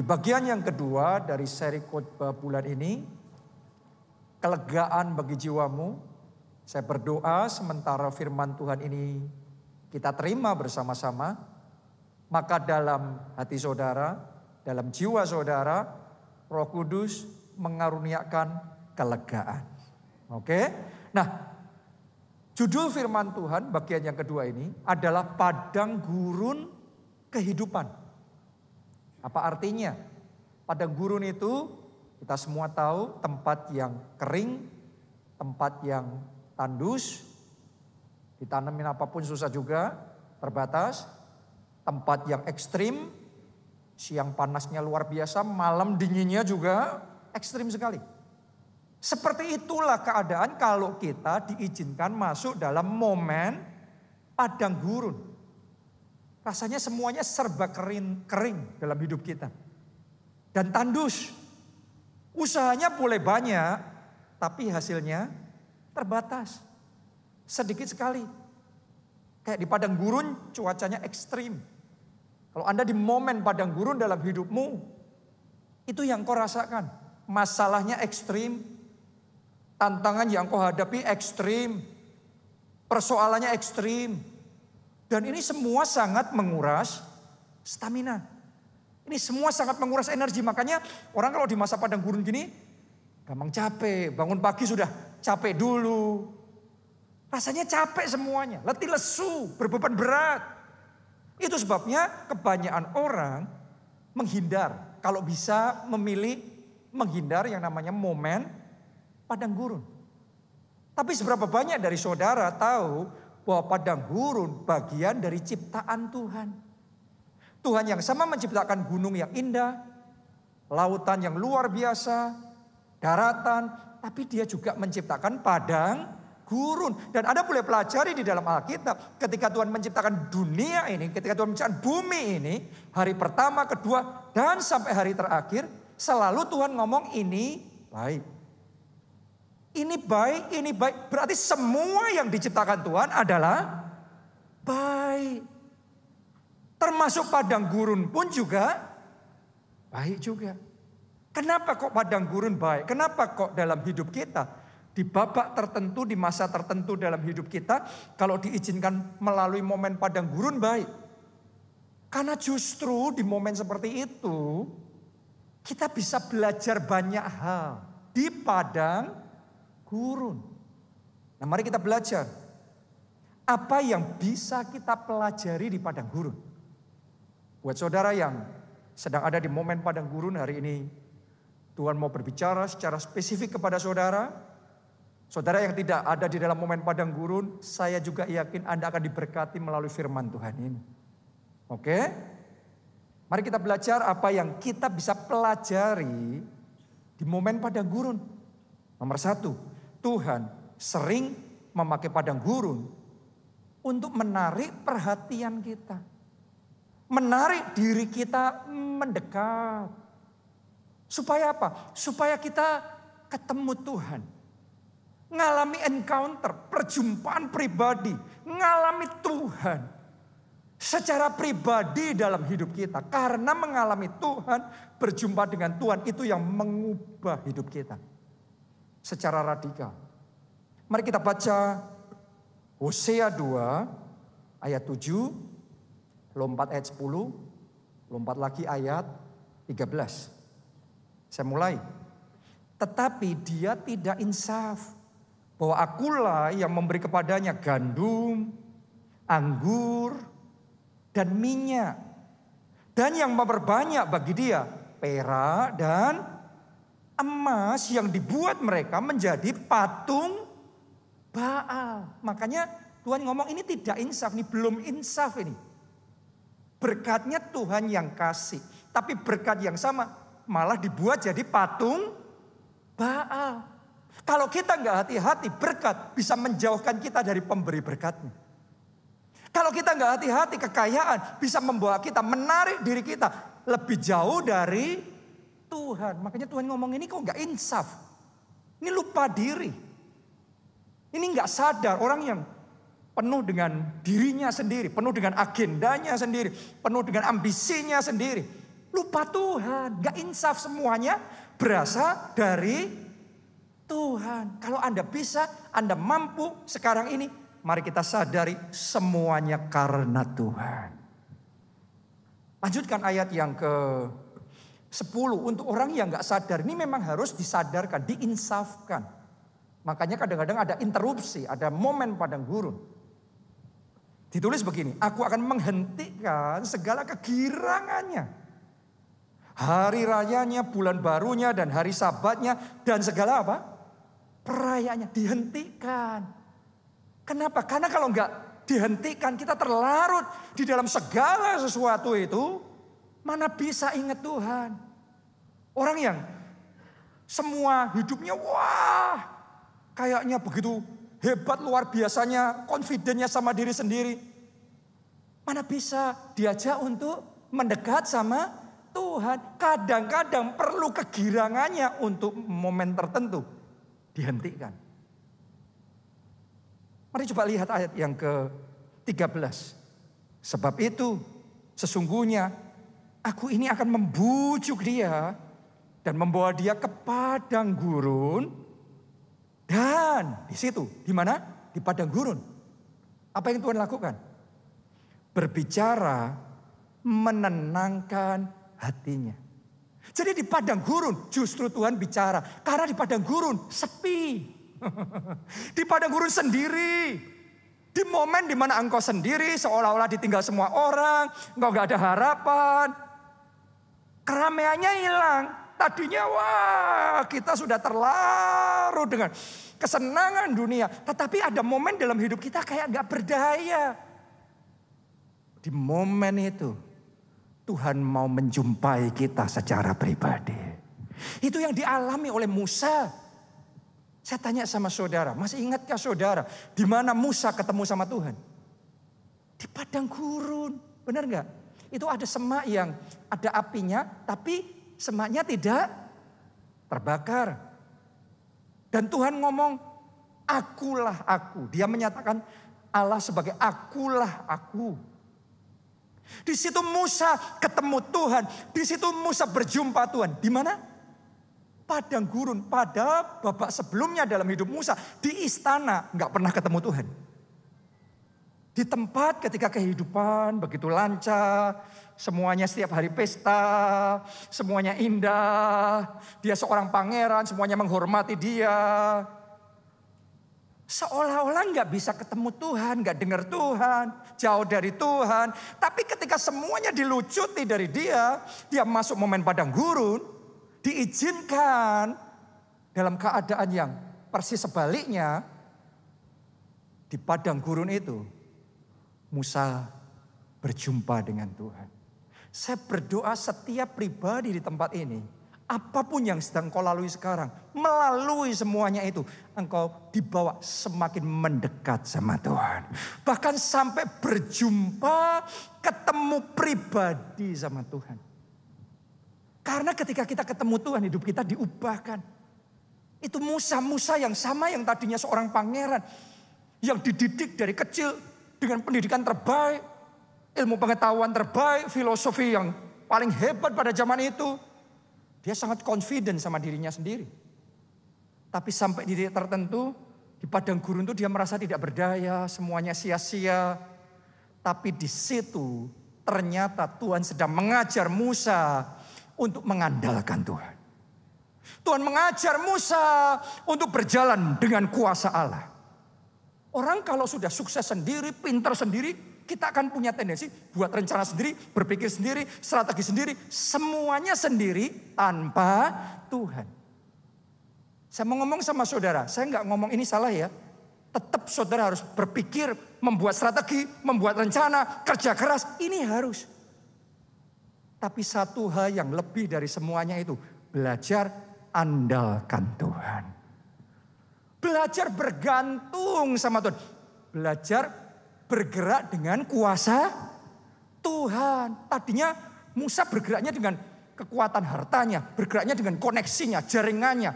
Di bagian yang kedua dari seri khotbah bulan ini, kelegaan bagi jiwamu. Saya berdoa sementara firman Tuhan ini kita terima bersama-sama, maka dalam hati saudara, dalam jiwa saudara, Roh Kudus mengaruniakan kelegaan. Oke? Nah, judul firman Tuhan bagian yang kedua ini adalah padang gurun kehidupan. Apa artinya? Padang gurun itu kita semua tahu tempat yang kering, tempat yang tandus, ditanamin apapun susah juga, terbatas. Tempat yang ekstrim, siang panasnya luar biasa, malam dinginnya juga ekstrim sekali. Seperti itulah keadaan kalau kita diizinkan masuk dalam momen padang gurun. Rasanya semuanya serba kering dalam hidup kita. Dan tandus. Usahanya boleh banyak, tapi hasilnya terbatas. Sedikit sekali. Kayak di padang gurun cuacanya ekstrim. Kalau Anda di momen padang gurun dalam hidupmu, itu yang kau rasakan. Masalahnya ekstrim, tantangan yang kau hadapi ekstrim, persoalannya ekstrim. Dan ini semua sangat menguras stamina. Ini semua sangat menguras energi. Makanya orang kalau di masa padang gurun gini, gampang capek. Bangun pagi sudah capek dulu. Rasanya capek semuanya, letih lesu, berbeban berat. Itu sebabnya kebanyakan orang menghindar. Kalau bisa memilih menghindar yang namanya momen padang gurun. Tapi seberapa banyak dari saudara tahu bahwa padang gurun bagian dari ciptaan Tuhan. Tuhan yang sama menciptakan gunung yang indah, lautan yang luar biasa, daratan, tapi dia juga menciptakan padang gurun. Dan Anda boleh pelajari di dalam Alkitab, ketika Tuhan menciptakan dunia ini, ketika Tuhan menciptakan bumi ini, hari pertama, kedua, dan sampai hari terakhir, selalu Tuhan ngomong ini baik. Ini baik, ini baik. Berarti semua yang diciptakan Tuhan adalah baik. Termasuk padang gurun pun juga baik juga. Kenapa kok padang gurun baik? Kenapa kok dalam hidup kita, di babak tertentu, di masa tertentu dalam hidup kita, kalau diizinkan melalui momen padang gurun baik? Karena justru di momen seperti itu, kita bisa belajar banyak hal di padang gurun. Nah, mari kita belajar. Apa yang bisa kita pelajari di padang gurun? Buat saudara yang sedang ada di momen padang gurun hari ini, Tuhan mau berbicara secara spesifik kepada saudara. Saudara yang tidak ada di dalam momen padang gurun, saya juga yakin Anda akan diberkati melalui firman Tuhan ini. Oke? Mari kita belajar apa yang kita bisa pelajari di momen padang gurun. Nomor satu, Tuhan sering memakai padang gurun untuk menarik perhatian kita. Menarik diri kita mendekat. Supaya apa? Supaya kita ketemu Tuhan. Ngalami encounter, perjumpaan pribadi. Ngalami Tuhan. Secara pribadi dalam hidup kita. Karena mengalami Tuhan, berjumpa dengan Tuhan itu yang mengubah hidup kita. Secara radikal. Mari kita baca Hosea 2 ayat 7. Lompat ayat 10, lompat lagi ayat 13. Saya mulai. Tetapi dia tidak insaf, bahwa akulah yang memberi kepadanya gandum, anggur, dan minyak. Dan yang memperbanyak bagi dia perak dan emas yang dibuat mereka menjadi patung Baal. Makanya Tuhan ngomong ini tidak insaf, ini belum insaf ini. Berkatnya Tuhan yang kasih. Tapi berkat yang sama malah dibuat jadi patung Baal. Kalau kita nggak hati-hati, berkat bisa menjauhkan kita dari pemberi berkatnya. Kalau kita nggak hati-hati, kekayaan bisa membawa kita, menarik diri kita lebih jauh dari Tuhan. Makanya Tuhan ngomong ini kok nggak insaf. Ini lupa diri. Ini nggak sadar orang yang penuh dengan dirinya sendiri, penuh dengan agendanya sendiri, penuh dengan ambisinya sendiri. Lupa Tuhan, gak insaf, semuanya berasal dari Tuhan. Kalau Anda bisa, Anda mampu sekarang ini, mari kita sadari semuanya karena Tuhan. Lanjutkan ayat yang ke-10. Untuk orang yang gak sadar, ini memang harus disadarkan, diinsafkan. Makanya kadang-kadang ada interupsi, ada momen padang gurun. Ditulis begini, aku akan menghentikan segala kegirangannya. Hari rayanya, bulan barunya, dan hari sabatnya, dan segala apa? Perayaannya dihentikan. Kenapa? Karena kalau enggak dihentikan, kita terlarut di dalam segala sesuatu itu, mana bisa ingat Tuhan. Orang yang semua hidupnya, wah, kayaknya begitu hebat, luar biasanya, confident-nya sama diri sendiri. Mana bisa diajak untuk mendekat sama Tuhan. Kadang-kadang perlu kegirangannya untuk momen tertentu dihentikan. Mari coba lihat ayat yang ke-13. Sebab itu sesungguhnya aku ini akan membujuk dia dan membawa dia ke padang gurun. Dan di situ, di mana? Di padang gurun. Apa yang Tuhan lakukan? Berbicara, menenangkan hatinya. Jadi di padang gurun justru Tuhan bicara. Karena di padang gurun sepi. Di padang gurun sendiri. Di momen dimana engkau sendiri seolah-olah ditinggal semua orang. Engkau gak ada harapan. Keramaiannya hilang. Tadinya wah kita sudah terlarut dengan kesenangan dunia. Tetapi ada momen dalam hidup kita kayak gak berdaya. Di momen itu Tuhan mau menjumpai kita secara pribadi. Itu yang dialami oleh Musa. Saya tanya sama saudara, masih ingatkah saudara di mana Musa ketemu sama Tuhan? Di padang gurun, benar nggak? Itu ada semak yang ada apinya, tapi semaknya tidak terbakar. Dan Tuhan ngomong, akulah aku. Dia menyatakan Allah sebagai akulah aku. Di situ Musa ketemu Tuhan. Di situ Musa berjumpa Tuhan. Di mana? Padang gurun. Pada babak sebelumnya dalam hidup Musa. Di istana nggak pernah ketemu Tuhan. Di tempat ketika kehidupan begitu lancar. Semuanya setiap hari pesta. Semuanya indah. Dia seorang pangeran. Semuanya menghormati dia. Seolah-olah nggak bisa ketemu Tuhan, nggak dengar Tuhan, jauh dari Tuhan. Tapi ketika semuanya dilucuti dari dia masuk momen padang gurun, diizinkan dalam keadaan yang persis sebaliknya. Di padang gurun itu, Musa berjumpa dengan Tuhan. Saya berdoa setiap pribadi di tempat ini, apapun yang sedang kau lalui sekarang, melalui semuanya itu, engkau dibawa semakin mendekat sama Tuhan. Bahkan sampai berjumpa, ketemu pribadi sama Tuhan. Karena ketika kita ketemu Tuhan, hidup kita diubahkan. Itu Musa yang sama yang tadinya seorang pangeran. Yang dididik dari kecil dengan pendidikan terbaik, ilmu pengetahuan terbaik, filosofi yang paling hebat pada zaman itu. Dia sangat confident sama dirinya sendiri. Tapi sampai di titik tertentu, di padang gurun itu dia merasa tidak berdaya, semuanya sia-sia. Tapi di situ ternyata Tuhan sedang mengajar Musa untuk mengandalkan Tuhan. Tuhan mengajar Musa untuk berjalan dengan kuasa Allah. Orang kalau sudah sukses sendiri, pintar sendiri, kita akan punya tendensi buat rencana sendiri, berpikir sendiri, strategi sendiri. Semuanya sendiri tanpa Tuhan. Saya mau ngomong sama saudara, saya nggak ngomong ini salah ya. Tetap saudara harus berpikir, membuat strategi, membuat rencana, kerja keras. Ini harus. Tapi satu hal yang lebih dari semuanya itu, belajar andalkan Tuhan. Belajar bergantung sama Tuhan. Belajar bergerak dengan kuasa Tuhan. Tadinya Musa bergeraknya dengan kekuatan hartanya. Bergeraknya dengan koneksinya, jaringannya.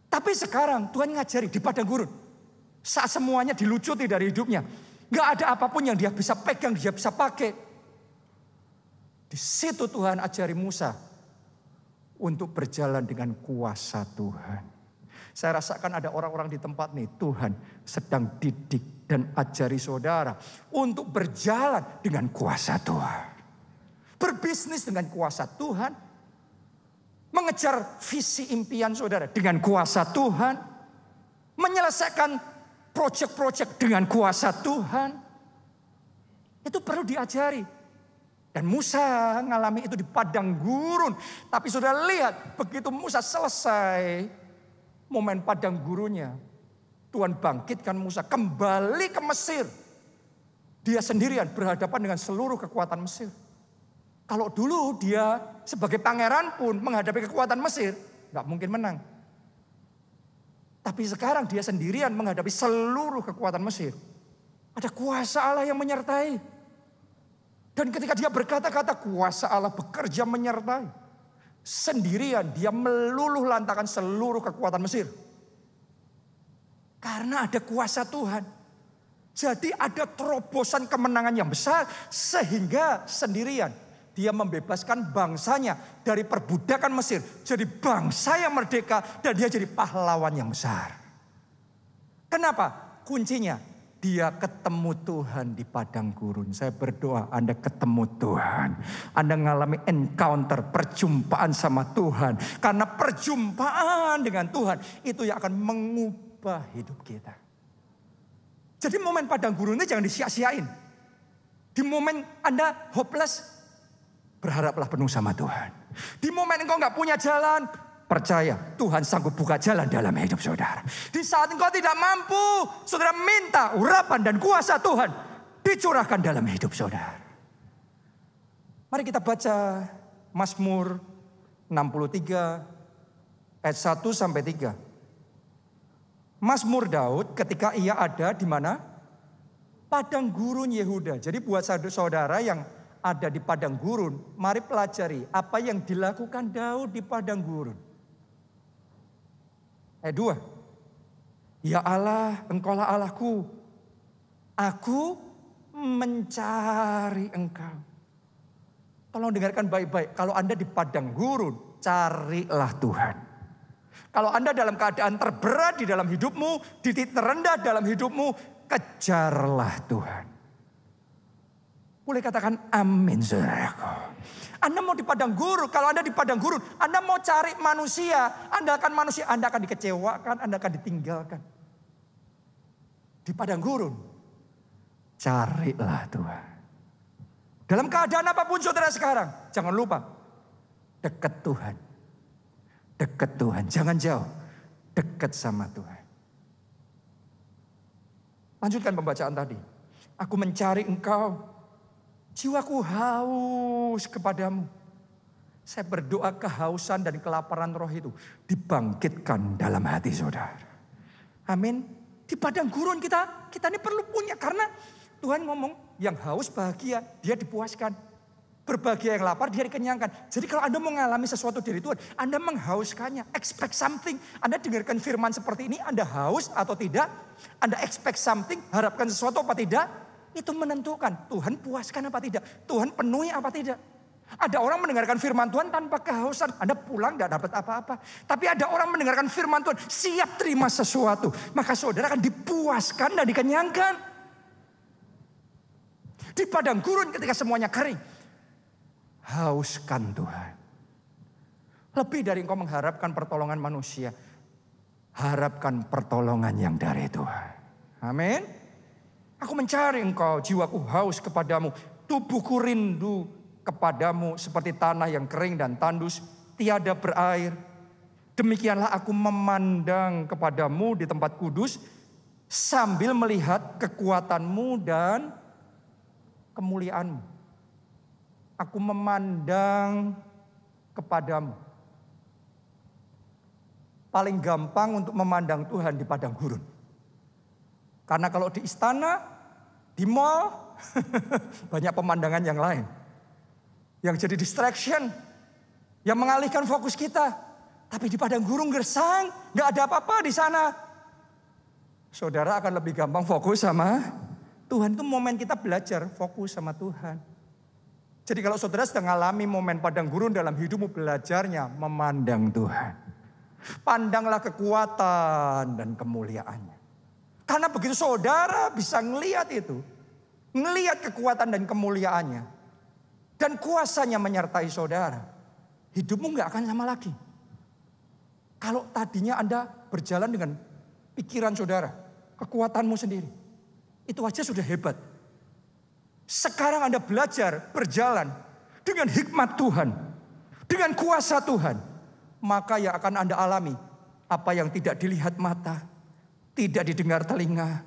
Tapi sekarang Tuhan ngajari di padang gurun. Saat semuanya dilucuti dari hidupnya. Gak ada apapun yang dia bisa pegang, dia bisa pakai. Di situ Tuhan ajari Musa untuk berjalan dengan kuasa Tuhan. Saya rasakan ada orang-orang di tempat nih, Tuhan sedang didik dan ajari saudara untuk berjalan dengan kuasa Tuhan. Berbisnis dengan kuasa Tuhan. Mengejar visi impian saudara dengan kuasa Tuhan. Menyelesaikan proyek-proyek dengan kuasa Tuhan. Itu perlu diajari. Dan Musa mengalami itu di padang gurun. Tapi saudara lihat, begitu Musa selesai momen padang gurunnya, Tuhan bangkitkan Musa kembali ke Mesir. Dia sendirian berhadapan dengan seluruh kekuatan Mesir. Kalau dulu dia sebagai pangeran pun menghadapi kekuatan Mesir, nggak mungkin menang. Tapi sekarang dia sendirian menghadapi seluruh kekuatan Mesir. Ada kuasa Allah yang menyertai. Dan ketika dia berkata-kata, kuasa Allah bekerja menyertai. Sendirian dia meluluh lantakan seluruh kekuatan Mesir. Karena ada kuasa Tuhan. Jadi ada terobosan kemenangan yang besar. Sehingga sendirian dia membebaskan bangsanya dari perbudakan Mesir. Jadi bangsa yang merdeka dan dia jadi pahlawan yang besar. Kenapa? Kuncinya. Dia ketemu Tuhan di padang gurun. Saya berdoa Anda ketemu Tuhan. Anda mengalami encounter, perjumpaan sama Tuhan. Karena perjumpaan dengan Tuhan itu yang akan mengubah hidup kita. Jadi momen padang gurun ini jangan disia-siain. Di momen Anda hopeless, berharaplah penuh sama Tuhan. Di momen engkau gak punya jalan, percaya Tuhan sanggup buka jalan dalam hidup saudara. Di saat engkau tidak mampu, saudara minta urapan dan kuasa Tuhan dicurahkan dalam hidup saudara. Mari kita baca Mazmur 63 ayat 1 sampai 3. Mazmur Daud ketika ia ada di mana? Padang gurun Yehuda. Jadi buat saudara yang ada di padang gurun, mari pelajari apa yang dilakukan Daud di padang gurun. Ayat 2. Ya Allah, engkaulah Allahku. Aku mencari engkau. Tolong dengarkan baik-baik. Kalau Anda di padang gurun, carilah Tuhan. Kalau Anda dalam keadaan terberat di dalam hidupmu, di titik terendah dalam hidupmu, kejarlah Tuhan. Boleh katakan amin saudaraku. Anda mau di padang gurun, kalau Anda di padang gurun, Anda mau cari manusia, Anda akan dikecewakan, Anda akan ditinggalkan. Di padang gurun, carilah Tuhan. Dalam keadaan apapun saudara sekarang, jangan lupa, dekat Tuhan. Dekat Tuhan, jangan jauh, dekat sama Tuhan. Lanjutkan pembacaan tadi. Aku mencari engkau. Jiwaku haus kepadamu. Saya berdoa kehausan dan kelaparan roh itu dibangkitkan dalam hati saudara. Amin. Di padang gurun kita ini perlu punya. Karena Tuhan ngomong yang haus bahagia, dia dipuaskan. Berbahagia yang lapar, dia dikenyangkan. Jadi kalau Anda mengalami sesuatu dari Tuhan, Anda menghauskannya. Expect something. Anda dengarkan firman seperti ini, Anda haus atau tidak. Anda expect something, harapkan sesuatu apa tidak. Itu menentukan Tuhan puaskan apa tidak. Tuhan penuhi apa tidak. Ada orang mendengarkan firman Tuhan tanpa kehausan. Anda pulang gak dapat apa-apa. Tapi ada orang mendengarkan firman Tuhan siap terima sesuatu. Maka saudara akan dipuaskan dan dikenyangkan. Di padang gurun ketika semuanya kering. Hauskan Tuhan. Lebih dari engkau mengharapkan pertolongan manusia. Harapkan pertolongan yang dari Tuhan. Amin. Aku mencari engkau, jiwaku haus kepadamu. Tubuhku rindu kepadamu seperti tanah yang kering dan tandus, tiada berair. Demikianlah aku memandang kepadamu di tempat kudus, sambil melihat kekuatanmu dan kemuliaanmu. Aku memandang kepadamu. Paling gampang untuk memandang Tuhan di padang gurun. Karena kalau di istana, di mall, banyak pemandangan yang lain. Yang jadi distraction, yang mengalihkan fokus kita. Tapi di padang gurun gersang, gak ada apa-apa di sana. Saudara akan lebih gampang fokus sama Tuhan. Itu momen kita belajar fokus sama Tuhan. Jadi kalau saudara sedang mengalami momen padang gurun dalam hidupmu, belajarnya memandang Tuhan. Pandanglah kekuatan dan kemuliaannya. Karena begitu saudara bisa ngelihat itu, ngelihat kekuatan dan kemuliaannya, dan kuasanya menyertai saudara, hidupmu gak akan sama lagi. Kalau tadinya Anda berjalan dengan pikiran saudara, kekuatanmu sendiri, itu aja sudah hebat. Sekarang Anda belajar berjalan dengan hikmat Tuhan, dengan kuasa Tuhan, maka yang akan Anda alami apa yang tidak dilihat mata, tidak didengar telinga,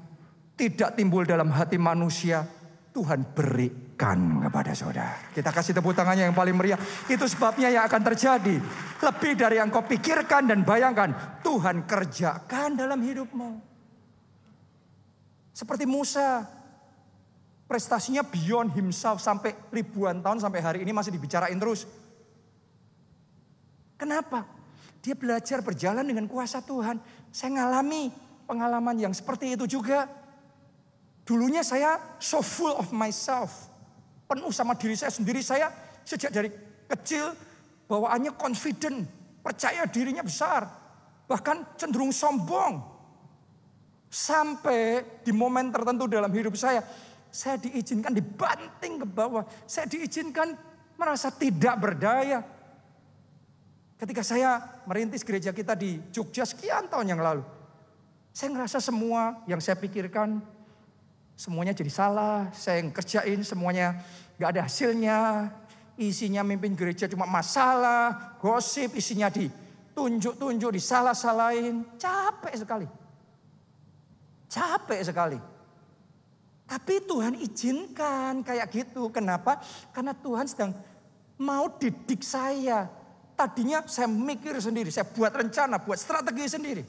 tidak timbul dalam hati manusia, Tuhan berikan kepada saudara. Kita kasih tepuk tangannya yang paling meriah. Itu sebabnya yang akan terjadi lebih dari yang kau pikirkan dan bayangkan, Tuhan kerjakan dalam hidupmu. Seperti Musa, prestasinya beyond himself sampai ribuan tahun, sampai hari ini masih dibicarain terus. Kenapa? Dia belajar berjalan dengan kuasa Tuhan. Saya ngalami pengalaman yang seperti itu juga. Dulunya saya so full of myself. Penuh sama diri saya sendiri. Saya sejak dari kecil bawaannya confident. Percaya dirinya besar. Bahkan cenderung sombong. Sampai di momen tertentu dalam hidup saya diizinkan dibanting ke bawah. Saya diizinkan merasa tidak berdaya. Ketika saya merintis gereja kita di Jogja sekian tahun yang lalu, saya ngerasa semua yang saya pikirkan, semuanya jadi salah. Saya yang kerjain semuanya gak ada hasilnya. Isinya mimpin gereja cuma masalah, gosip, isinya ditunjuk-tunjuk, disalah-salahin. Capek sekali. Capek sekali. Tapi Tuhan izinkan kayak gitu. Kenapa? Karena Tuhan sedang mau didik saya. Tadinya saya mikir sendiri, saya buat rencana, buat strategi sendiri.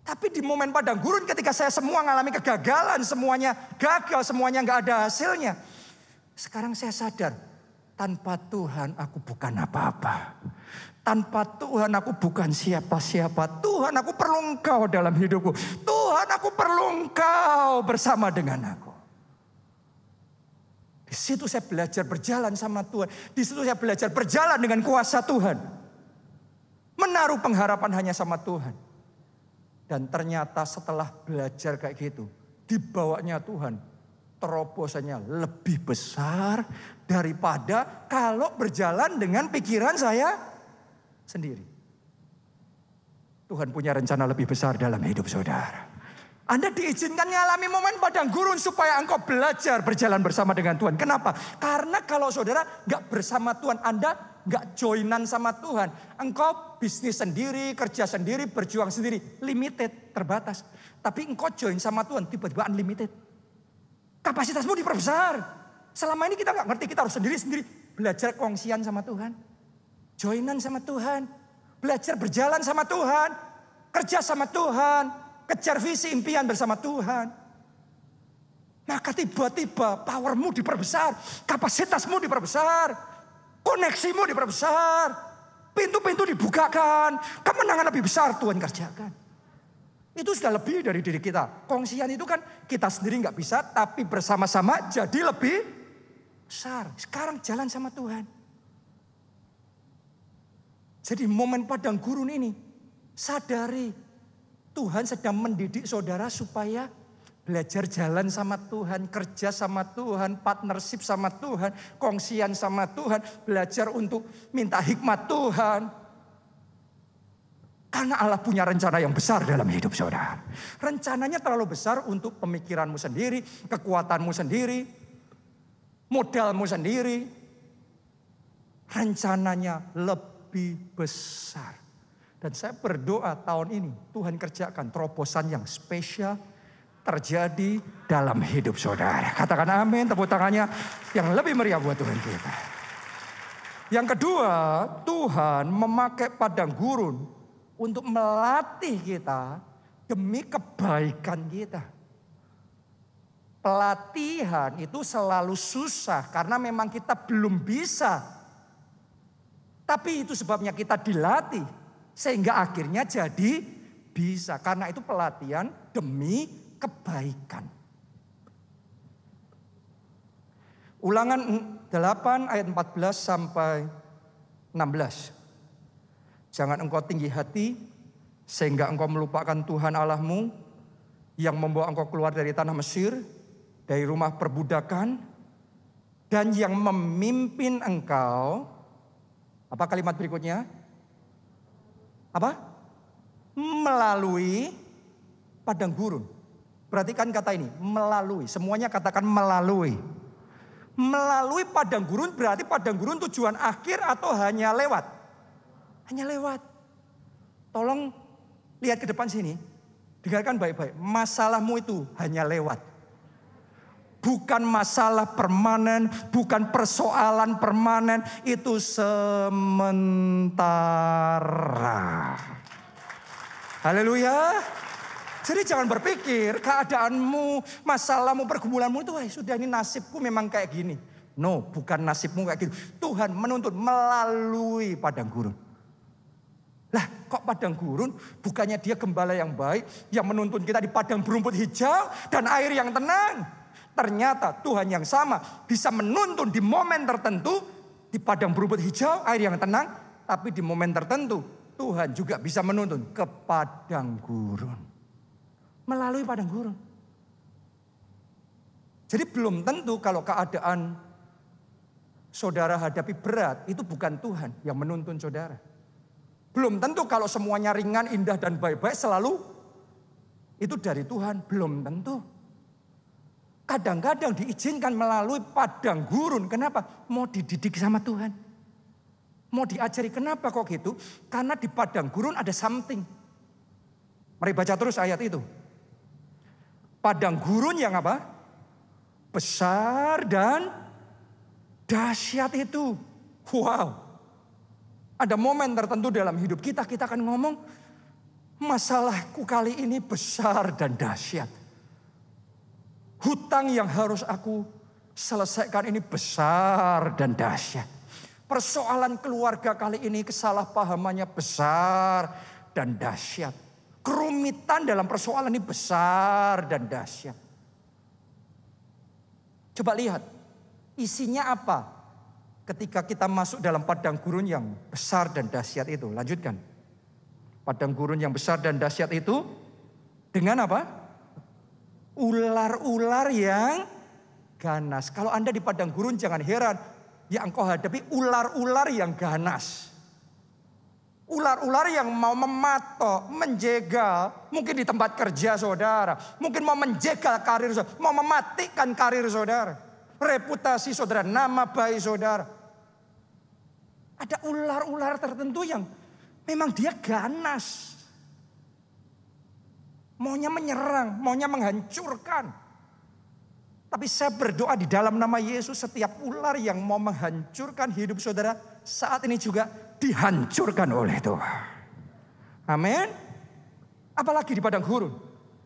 Tapi di momen padang gurun ketika saya semua mengalami kegagalan, semuanya gagal, semuanya gak ada hasilnya. Sekarang saya sadar, tanpa Tuhan aku bukan apa-apa. Tanpa Tuhan aku bukan siapa-siapa. Tuhan aku perlu Engkau dalam hidupku. Tuhan aku perlu Engkau bersama dengan aku. Di situ saya belajar berjalan sama Tuhan. Di situ saya belajar berjalan dengan kuasa Tuhan. Menaruh pengharapan hanya sama Tuhan. Dan ternyata setelah belajar kayak gitu, dibawanya Tuhan, terobosannya lebih besar daripada kalau berjalan dengan pikiran saya sendiri. Tuhan punya rencana lebih besar dalam hidup saudara. Anda diizinkan mengalami momen padang gurun supaya engkau belajar berjalan bersama dengan Tuhan. Kenapa? Karena kalau saudara gak bersama Tuhan, Anda gak joinan sama Tuhan. Engkau bisnis sendiri, kerja sendiri, berjuang sendiri. Limited, terbatas. Tapi engkau join sama Tuhan, tiba-tiba unlimited. Kapasitasmu diperbesar. Selama ini kita gak ngerti, kita harus sendiri-sendiri. Belajar kongsian sama Tuhan. Joinan sama Tuhan. Belajar berjalan sama Tuhan. Kerja sama Tuhan. Kejar visi impian bersama Tuhan. Maka tiba-tiba powermu diperbesar. Kapasitasmu diperbesar. Koneksimu diperbesar. Pintu-pintu dibukakan. Kemenangan lebih besar Tuhan kerjakan. Itu sudah lebih dari diri kita. Kongsian itu kan kita sendiri gak bisa. Tapi bersama-sama jadi lebih besar. Sekarang jalan sama Tuhan. Jadi momen padang gurun ini. Sadari. Tuhan sedang mendidik saudara supaya belajar jalan sama Tuhan, kerja sama Tuhan, partnership sama Tuhan, kongsian sama Tuhan, belajar untuk minta hikmat Tuhan. Karena Allah punya rencana yang besar dalam hidup saudara. Rencananya terlalu besar untuk pemikiranmu sendiri, kekuatanmu sendiri, modalmu sendiri. Rencananya lebih besar. Dan saya berdoa tahun ini Tuhan kerjakan terobosan yang spesial terjadi dalam hidup saudara. Katakan amin, tepuk tangannya yang lebih meriah buat Tuhan kita. Yang kedua, Tuhan memakai padang gurun untuk melatih kita demi kebaikan kita. Pelatihan itu selalu susah karena memang kita belum bisa. Tapi itu sebabnya kita dilatih. Sehingga akhirnya jadi bisa. Karena itu pelatihan demi kebaikan. Ulangan 8 ayat 14 sampai 16. Jangan engkau tinggi hati sehingga engkau melupakan Tuhan Allahmu yang membawa engkau keluar dari tanah Mesir, dari rumah perbudakan, dan yang memimpin engkau. Apa kalimat berikutnya? Apa? Melalui padang gurun. Perhatikan kata ini, melalui. Semuanya katakan melalui. Melalui padang gurun berarti padang gurun tujuan akhir atau hanya lewat? Hanya lewat. Tolong lihat ke depan sini. Dengarkan baik-baik. Masalahmu itu hanya lewat. Bukan masalah permanen, bukan persoalan permanen. Itu sementara. Haleluya. Jadi jangan berpikir keadaanmu, masalahmu, pergumulanmu itu sudah ini nasibku memang kayak gini. No, bukan nasibmu kayak gini. Tuhan menuntun melalui padang gurun. Lah kok padang gurun? Bukannya dia gembala yang baik yang menuntun kita di padang berumput hijau dan air yang tenang. Ternyata Tuhan yang sama bisa menuntun di momen tertentu di padang berumput hijau, air yang tenang. Tapi di momen tertentu Tuhan juga bisa menuntun ke padang gurun. Melalui padang gurun. Jadi belum tentu kalau keadaan saudara hadapi berat, itu bukan Tuhan yang menuntun saudara. Belum tentu kalau semuanya ringan, indah dan baik-baik selalu itu dari Tuhan. Belum tentu. Kadang-kadang diizinkan melalui padang gurun. Kenapa? Mau dididik sama Tuhan. Mau diajari. Kenapa kok gitu? Karena di padang gurun ada something. Mari baca terus ayat itu. Padang gurun yang apa? Besar dan dahsyat itu. Wow. Ada momen tertentu dalam hidup kita akan ngomong, masalahku kali ini besar dan dahsyat. Hutang yang harus aku selesaikan ini besar dan dahsyat. Persoalan keluarga kali ini kesalahpahamannya besar dan dahsyat. Kerumitan dalam persoalan ini besar dan dahsyat. Coba lihat, isinya apa ketika kita masuk dalam padang gurun yang besar dan dahsyat itu. Lanjutkan. Padang gurun yang besar dan dahsyat itu dengan apa? Ular-ular yang ganas. Kalau Anda di padang gurun jangan heran. Yang engkau hadapi ular-ular yang ganas. Ular-ular yang mau mematok, menjegal. Mungkin di tempat kerja saudara. Mungkin mau menjegal karir saudara. Mau mematikan karir saudara. Reputasi saudara, nama baik saudara. Ada ular-ular tertentu yang memang dia ganas. Maunya menyerang, maunya menghancurkan. Tapi saya berdoa di dalam nama Yesus setiap ular yang mau menghancurkan hidup saudara saat ini juga dihancurkan oleh Tuhan. Amin. Apalagi di padang gurun.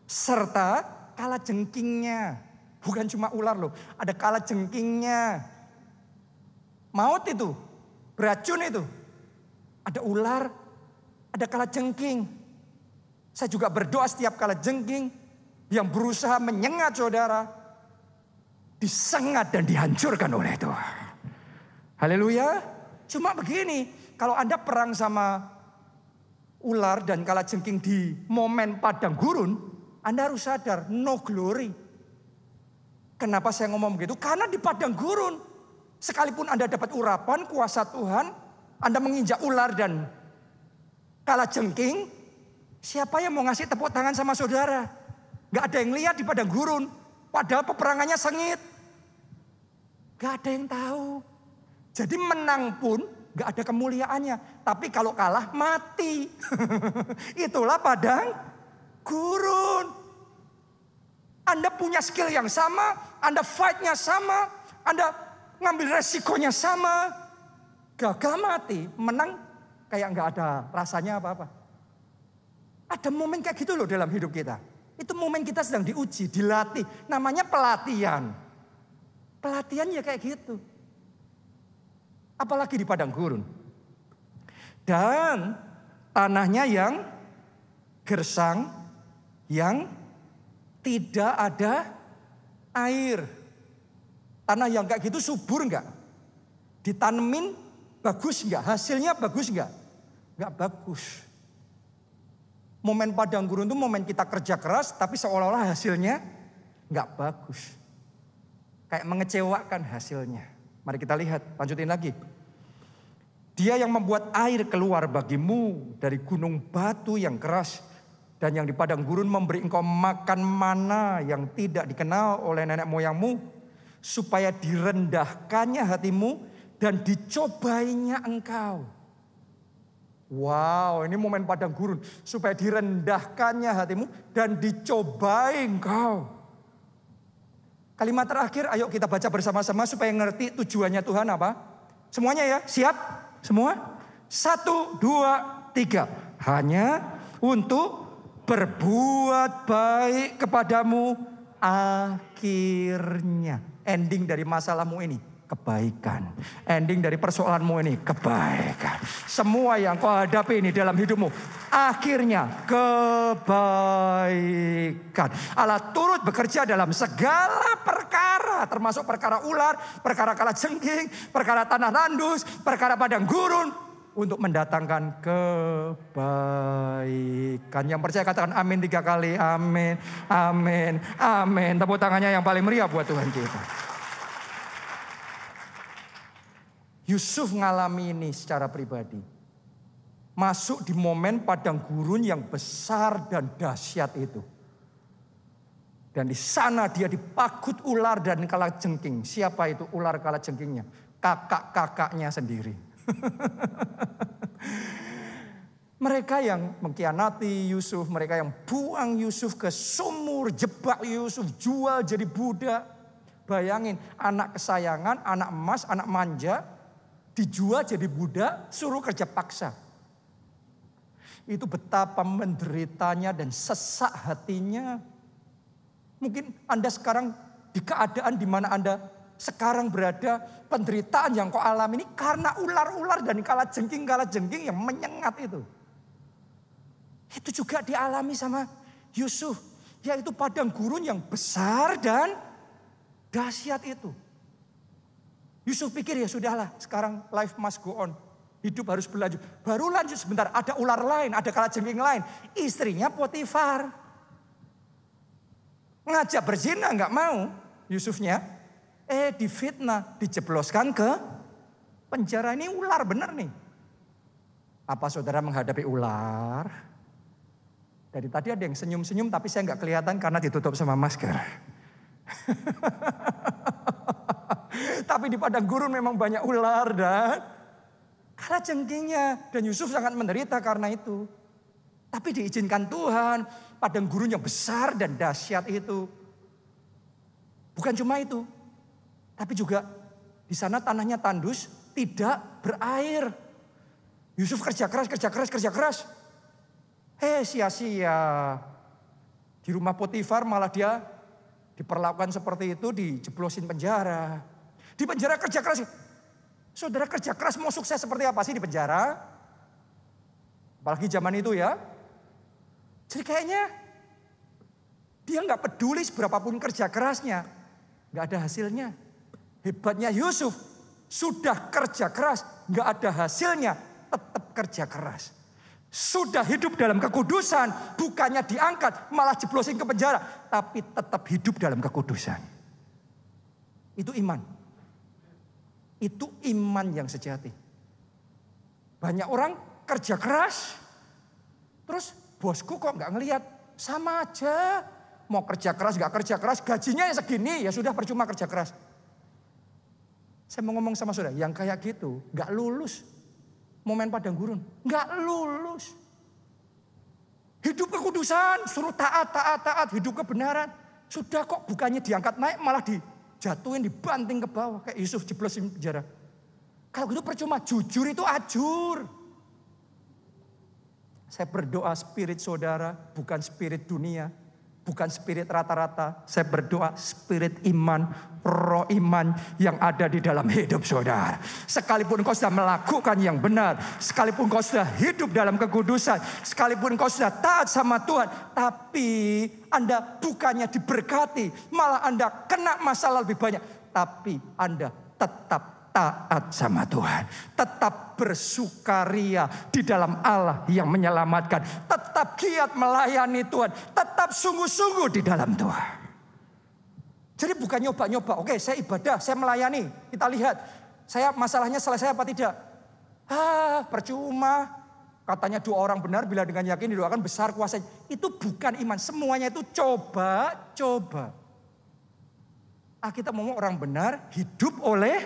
Serta kalajengkingnya. Bukan cuma ular loh. Ada kalajengkingnya. Maut itu. Beracun itu. Ada ular. Ada kalajengking. Saya juga berdoa setiap kalajengking yang berusaha menyengat saudara. Disengat dan dihancurkan oleh Tuhan. Haleluya. Cuma begini, kalau Anda perang sama ular dan kalajengking di momen padang gurun, Anda harus sadar, no glory. Kenapa saya ngomong begitu? Karena di padang gurun, sekalipun Anda dapat urapan kuasa Tuhan, Anda menginjak ular dan kalajengking, siapa yang mau ngasih tepuk tangan sama saudara? Gak ada yang lihat di padang gurun, padahal peperangannya sengit. Gak ada yang tahu. Jadi menang pun gak ada kemuliaannya. Tapi kalau kalah mati. Itulah padang gurun. Anda punya skill yang sama. Anda fight-nya sama. Anda ngambil resikonya sama. Gagal mati. Menang kayak gak ada rasanya apa-apa. Ada momen kayak gitu loh dalam hidup kita. Itu momen kita sedang diuji, dilatih. Namanya pelatihan. Pelatihan ya kayak gitu. Apalagi di padang gurun. Dan tanahnya yang gersang, yang tidak ada air. Tanah yang kayak gitu subur enggak? Ditanemin bagus nggak? Hasilnya bagus nggak? Nggak bagus. Momen padang gurun itu momen kita kerja keras tapi seolah-olah hasilnya nggak bagus. Kayak mengecewakan hasilnya. Mari kita lihat, lanjutin lagi. Dia yang membuat air keluar bagimu dari gunung batu yang keras. Dan yang di padang gurun memberi engkau makan mana yang tidak dikenal oleh nenek moyangmu. Supaya direndahkannya hatimu dan dicobainya engkau. Wow, ini momen padang gurun. Supaya direndahkannya hatimu dan dicobai engkau. Kalimat terakhir, ayo kita baca bersama-sama supaya ngerti tujuannya Tuhan apa. Semuanya ya, siap? Semua? 1, 2, 3. Hanya untuk berbuat baik kepadamu akhirnya. Ending dari masalahmu ini, kebaikan. Ending dari persoalanmu ini, kebaikan. Semua yang kau hadapi ini dalam hidupmu, akhirnya kebaikan. Allah turut bekerja dalam segala perkara, termasuk perkara ular, perkara kalajengking, perkara tanah tandus, perkara padang gurun, untuk mendatangkan kebaikan. Yang percaya katakan amin 3 kali. Amin, amin, amin. Tepuk tangannya yang paling meriah buat Tuhan kita. Yusuf ngalami ini secara pribadi. Masuk di momen padang gurun yang besar dan dahsyat itu. Dan di sana dia dipagut ular dan kalajengking. Siapa itu ular kalajengkingnya? Kakak-kakaknya sendiri. Mereka yang mengkhianati Yusuf, mereka yang buang Yusuf ke sumur, jebak Yusuf, jual jadi budak. Bayangin, anak kesayangan, anak emas, anak manja, dijual jadi budak, suruh kerja paksa. Itu betapa menderitanya dan sesak hatinya. Mungkin Anda sekarang di keadaan di mana Anda sekarang berada, penderitaan yang kau alami ini karena ular-ular dan kalajengking yang menyengat itu. Itu juga dialami sama Yusuf, yaitu padang gurun yang besar dan dahsyat itu. Yusuf pikir ya sudahlah, sekarang life must go on. Hidup harus berlanjut. Baru lanjut sebentar, ada ular lain, ada kalajengking lain. Istrinya Potifar. Ngajak berzina nggak mau Yusufnya. Difitnah, dijebloskan ke penjara. Ini ular bener nih. Apa saudara menghadapi ular? Dari tadi ada yang senyum-senyum tapi saya nggak kelihatan karena ditutup sama masker. Tapi di padang gurun memang banyak ular dan kalajengkingnya. Dan Yusuf sangat menderita karena itu. Tapi diizinkan Tuhan, padang gurun yang besar dan dahsyat itu. Bukan cuma itu. Tapi juga di sana tanahnya tandus, tidak berair. Yusuf kerja keras. Sia-sia. Di rumah Potifar malah dia diperlakukan seperti itu, dijeblosin penjara. Di penjara kerja keras. Saudara kerja keras mau sukses seperti apa sih di penjara? Apalagi zaman itu ya. Jadi kayaknya dia nggak peduli seberapapun kerja kerasnya. Nggak ada hasilnya. Hebatnya Yusuf, sudah kerja keras, nggak ada hasilnya, tetap kerja keras. Sudah hidup dalam kekudusan, bukannya diangkat, malah jeblosin ke penjara, tapi tetap hidup dalam kekudusan. Itu iman. Itu iman yang sejati. Banyak orang kerja keras, terus bosku kok nggak ngelihat, sama aja. Mau kerja keras, nggak kerja keras, gajinya yang segini, ya sudah percuma kerja keras. Saya mau ngomong sama saudara, yang kayak gitu gak lulus momen padang gurun. Gak lulus. Hidup kekudusan, suruh taat, hidup kebenaran. Sudah kok bukannya diangkat naik malah dijatuhin, dibanting ke bawah. Kayak Yusuf jeblosin penjara. Kalau gitu percuma, jujur itu ajur. Saya berdoa spirit saudara bukan spirit dunia. Bukan spirit rata-rata, saya berdoa spirit iman, roh iman yang ada di dalam hidup saudara. Sekalipun kau sudah melakukan yang benar, sekalipun kau sudah hidup dalam kekudusan, sekalipun kau sudah taat sama Tuhan, tapi Anda bukannya diberkati, malah Anda kena masalah lebih banyak. Tapi Anda tetap taat sama Tuhan. Tetap bersukaria di dalam Allah yang menyelamatkan. Tetap giat melayani Tuhan. Tetap sungguh-sungguh di dalam Tuhan. Jadi bukan nyoba-nyoba. Oke, saya ibadah, saya melayani. Kita lihat, saya masalahnya selesai apa tidak. Percuma. Katanya 2 orang benar bila dengan yakin didoakan besar kuasanya. Itu bukan iman. Semuanya itu coba. Kita mau orang benar hidup oleh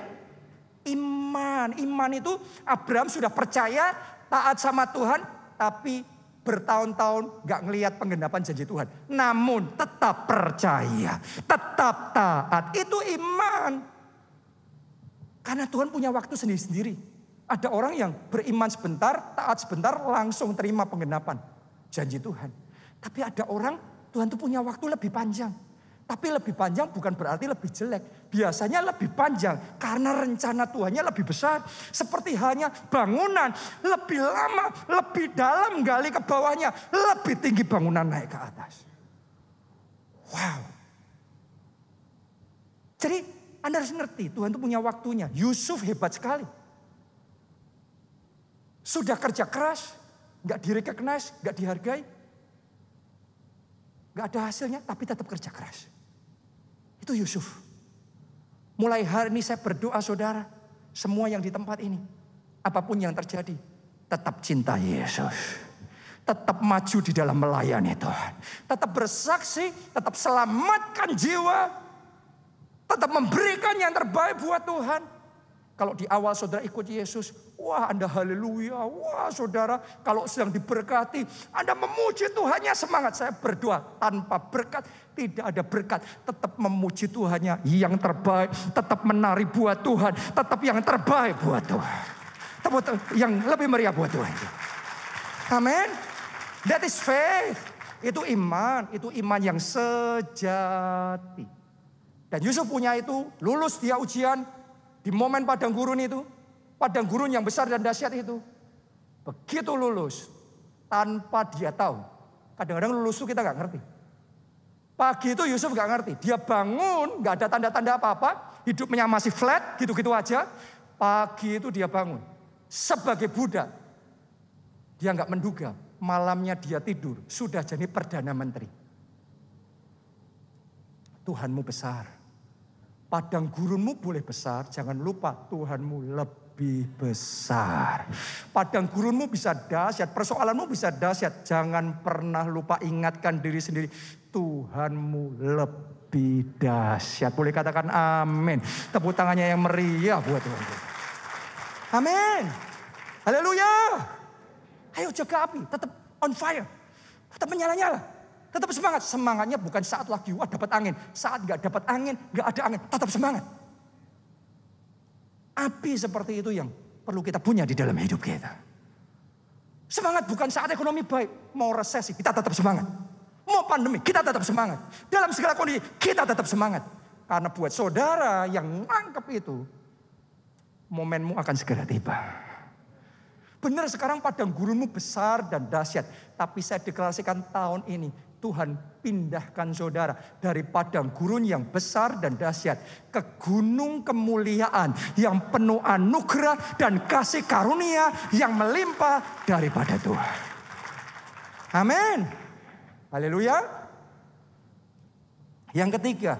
iman. Iman itu Abraham sudah percaya, taat sama Tuhan, tapi bertahun-tahun gak ngelihat penggenapan janji Tuhan. Namun tetap percaya, tetap taat. Itu iman. Karena Tuhan punya waktu sendiri-sendiri. Ada orang yang beriman sebentar, taat sebentar, langsung terima penggenapan janji Tuhan. Tapi ada orang, Tuhan itu punya waktu lebih panjang. Tapi lebih panjang bukan berarti lebih jelek. Biasanya lebih panjang karena rencana Tuhannya lebih besar. Seperti halnya bangunan lebih lama, lebih dalam gali ke bawahnya. Lebih tinggi bangunan naik ke atas. Wow. Jadi Anda harus ngerti Tuhan itu punya waktunya. Yusuf hebat sekali. Sudah kerja keras, gak direcognize, gak dihargai. Gak ada hasilnya tapi tetap kerja keras. Itu Yusuf. Mulai hari ini saya berdoa saudara. Semua yang di tempat ini. Apapun yang terjadi. Tetap cinta Yesus. Tetap maju di dalam melayani Tuhan. Tetap bersaksi. Tetap selamatkan jiwa. Tetap memberikan yang terbaik buat Tuhan. Kalau di awal saudara ikut Yesus. Wah Anda haleluya. Wah saudara kalau sedang diberkati. Anda memuji Tuhannya semangat. Saya berdoa tanpa berkat. Tidak ada berkat. Tetap memuji Tuhannya yang terbaik. Tetap menari buat Tuhan. Tetap yang terbaik buat Tuhan. Yang lebih meriah buat Tuhan. Amin. That is faith. Itu iman. Itu iman yang sejati. Dan Yusuf punya itu. Lulus dia ujian. Di momen padang gurun itu. Padang gurun yang besar dan dahsyat itu. Begitu lulus. Tanpa dia tahu. Kadang-kadang lulus itu kita gak ngerti. Pagi itu Yusuf gak ngerti. Dia bangun. Gak ada tanda-tanda apa-apa. Hidupnya masih flat. Gitu-gitu aja. Pagi itu dia bangun. Sebagai budak. Dia gak menduga. Malamnya dia tidur. Sudah jadi Perdana Menteri. Tuhanmu besar. Padang gurunmu boleh besar, jangan lupa Tuhanmu lebih besar. Padang gurunmu bisa dahsyat, persoalanmu bisa dahsyat. Jangan pernah lupa ingatkan diri sendiri, Tuhanmu lebih dahsyat. Boleh katakan amin. Tepuk tangannya yang meriah buat Tuhan. Amin. Haleluya. Ayo jaga api, tetap on fire. Tetap menyala-nyala. Tetap semangat. Semangatnya bukan saat lagi wah dapat angin. Saat gak dapat angin, gak ada angin. Tetap semangat. Api seperti itu yang perlu kita punya di dalam hidup kita. Semangat bukan saat ekonomi baik. Mau resesi, kita tetap semangat. Mau pandemi, kita tetap semangat. Dalam segala kondisi, kita tetap semangat. Karena buat saudara yang nangkep itu, momenmu akan segera tiba. Benar sekarang padang gurunmu besar dan dahsyat. Tapi saya deklarasikan tahun ini. Tuhan pindahkan saudara dari padang gurun yang besar dan dahsyat ke gunung kemuliaan yang penuh anugerah dan kasih karunia yang melimpah daripada Tuhan. Amin. Haleluya. Yang ketiga,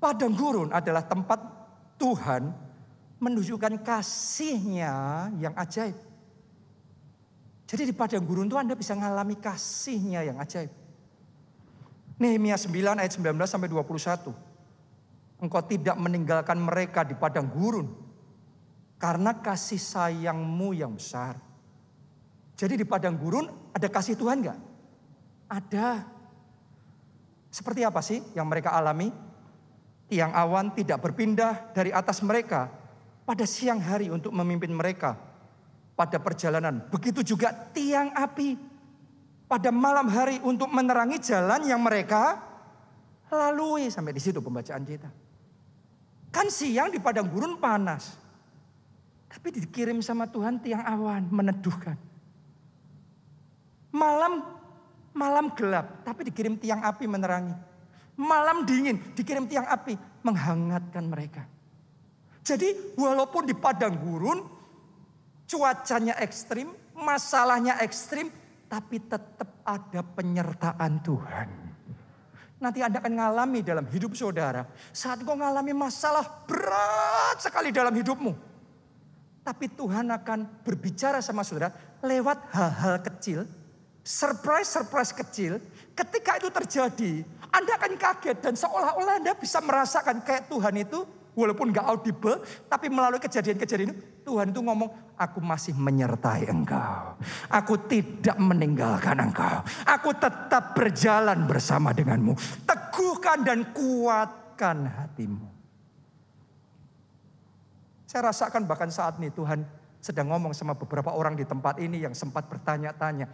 padang gurun adalah tempat Tuhan menunjukkan kasih-Nya yang ajaib. Jadi di padang gurun itu Anda bisa mengalami kasih-Nya yang ajaib. Nehemia 9 ayat 19 sampai 21. Engkau tidak meninggalkan mereka di padang gurun karena kasih sayang-Mu yang besar. Jadi di padang gurun ada kasih Tuhan enggak? Ada. Seperti apa sih yang mereka alami? Tiang awan tidak berpindah dari atas mereka pada siang hari untuk memimpin mereka pada perjalanan. Begitu juga tiang api pada malam hari untuk menerangi jalan yang mereka lalui. Sampai di situ pembacaan kita. Kan siang di padang gurun panas. Tapi dikirim sama Tuhan tiang awan meneduhkan. Malam gelap tapi dikirim tiang api menerangi. Malam dingin dikirim tiang api menghangatkan mereka. Jadi walaupun di padang gurun, cuacanya ekstrim, masalahnya ekstrim, tapi tetap ada penyertaan Tuhan. Nanti Anda akan ngalami dalam hidup saudara, saat kau ngalami masalah berat sekali dalam hidupmu. Tapi Tuhan akan berbicara sama saudara lewat hal-hal kecil, surprise kecil. Ketika itu terjadi, Anda akan kaget dan seolah-olah Anda bisa merasakan kayak Tuhan itu, walaupun gak audible, tapi melalui kejadian-kejadian itu, Tuhan itu ngomong, aku masih menyertai engkau. Aku tidak meninggalkan engkau. Aku tetap berjalan bersama denganmu. Teguhkan dan kuatkan hatimu. Saya rasakan bahkan saat ini Tuhan sedang ngomong sama beberapa orang di tempat ini yang sempat bertanya-tanya.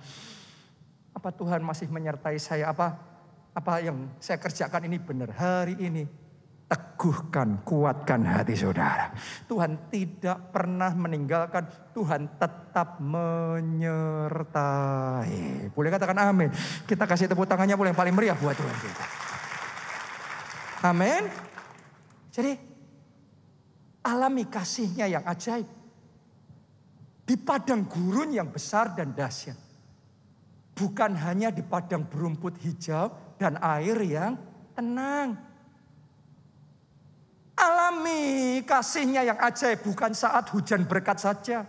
Apa Tuhan masih menyertai saya? Apa yang saya kerjakan ini benar? Hari ini teguhkan, kuatkan hati saudara. Tuhan tidak pernah meninggalkan. Tuhan tetap menyertai. Boleh katakan amin. Kita kasih tepuk tangannya boleh yang paling meriah buat Tuhan kita. Amin. Jadi alami kasihnya yang ajaib. Di padang gurun yang besar dan dahsyat. Bukan hanya di padang berumput hijau dan air yang tenang. Alami kasihnya yang ajaib bukan saat hujan berkat saja.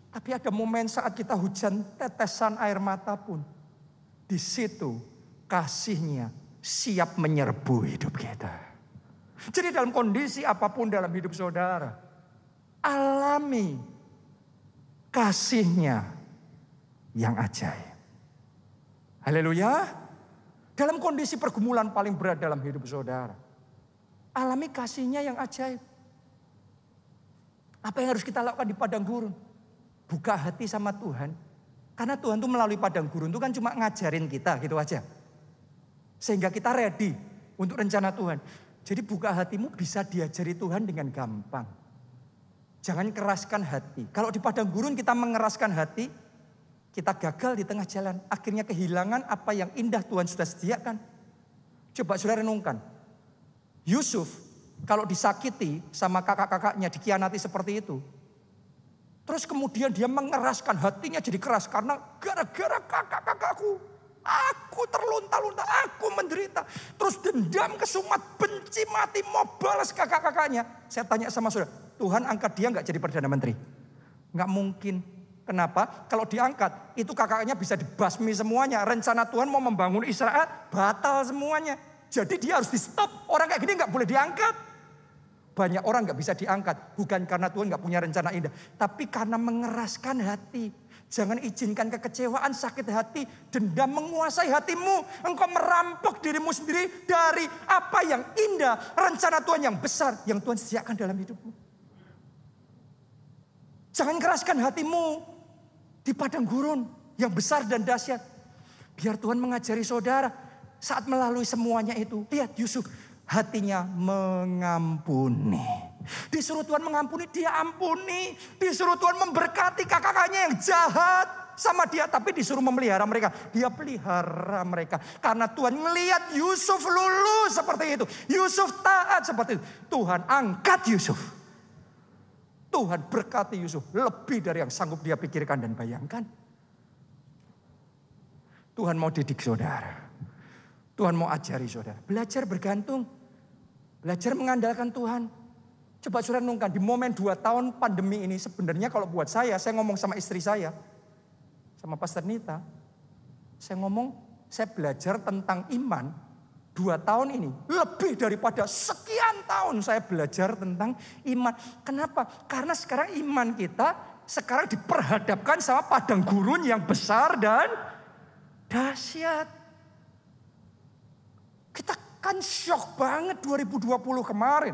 Tapi ada momen saat kita hujan tetesan air mata pun. Di situ kasihnya siap menyerbu hidup kita. Jadi dalam kondisi apapun dalam hidup saudara. Alami kasihnya yang ajaib. Haleluya. Dalam kondisi pergumulan paling berat dalam hidup saudara. Alami kasihnya yang ajaib. Apa yang harus kita lakukan di padang gurun? Buka hati sama Tuhan. Karena Tuhan tuh melalui padang gurun itu kan cuma ngajarin kita gitu aja. Sehingga kita ready untuk rencana Tuhan. Jadi buka hatimu bisa diajari Tuhan dengan gampang. Jangan keraskan hati. Kalau di padang gurun kita mengeraskan hati, kita gagal di tengah jalan. Akhirnya kehilangan apa yang indah Tuhan sudah sediakan. Coba saudara renungkan. Yusuf kalau disakiti sama kakak-kakaknya, dikhianati seperti itu. Terus kemudian dia mengeraskan hatinya jadi keras. Karena gara-gara kakak-kakakku, aku terlunta-lunta, aku menderita. Terus dendam, kesumat, benci mati, mau balas kakak-kakaknya. Saya tanya sama saudara, Tuhan angkat dia gak jadi Perdana Menteri? Gak mungkin. Kenapa? Kalau diangkat, itu kakaknya bisa dibasmi semuanya. Rencana Tuhan mau membangun Israel, batal semuanya. Jadi dia harus di stop. Orang kayak gini gak boleh diangkat. Banyak orang gak bisa diangkat. Bukan karena Tuhan gak punya rencana indah. Tapi karena mengeraskan hati. Jangan izinkan kekecewaan, sakit hati, dendam menguasai hatimu. Engkau merampok dirimu sendiri dari apa yang indah. Rencana Tuhan yang besar, yang Tuhan sediakan dalam hidupmu. Jangan keraskan hatimu di padang gurun yang besar dan dahsyat. Biar Tuhan mengajari saudara saat melalui semuanya itu. Lihat Yusuf, hatinya mengampuni. Disuruh Tuhan mengampuni, dia ampuni. Disuruh Tuhan memberkati kakak-kakaknya yang jahat sama dia. Tapi disuruh memelihara mereka. Dia pelihara mereka. Karena Tuhan melihat Yusuf lulus seperti itu. Yusuf taat seperti itu. Tuhan angkat Yusuf. Tuhan berkati Yusuf lebih dari yang sanggup dia pikirkan dan bayangkan. Tuhan mau didik saudara. Tuhan mau ajari saudara. Belajar bergantung. Belajar mengandalkan Tuhan. Coba saudara renungkan di momen 2 tahun pandemi ini sebenarnya kalau buat saya ngomong sama istri saya. Sama Pastor Nita. Saya belajar tentang iman. 2 tahun ini lebih daripada sekian tahun saya belajar tentang iman. Kenapa? Karena sekarang iman kita sekarang diperhadapkan sama padang gurun yang besar dan dahsyat. Kita kan shock banget 2020 kemarin.